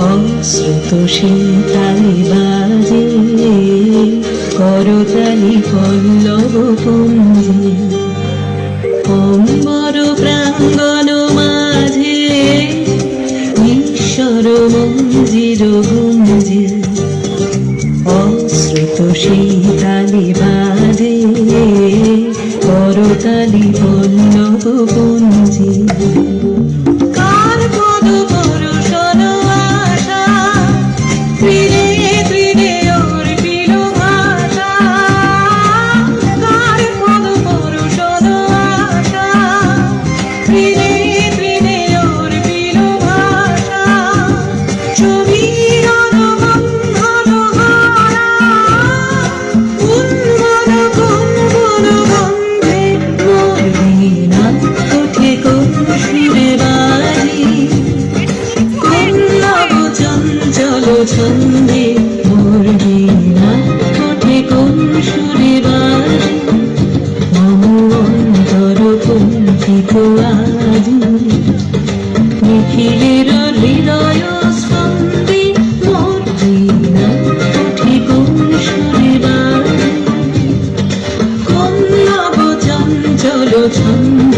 অশ্রুত শীতালি বাজে করতালি পল্লব পুঞ্জে অম্বর প্রাঙ্গণ মাঝে ঈশ্বর মঞ্জির গুঞ্জে অশ্রুত শীতালি বাজে করতালি পল্লব পুঞ্জে ছন্দে মোর বীণা ওঠে কোন সুরে বাজে মম অন্তর কুণ্ঠিত আজি নিখিলের হৃদয় স্পন্দে মোর বীণা ওঠে কোন সুরে বাজে কোন নব চঞ্চল ছন্দে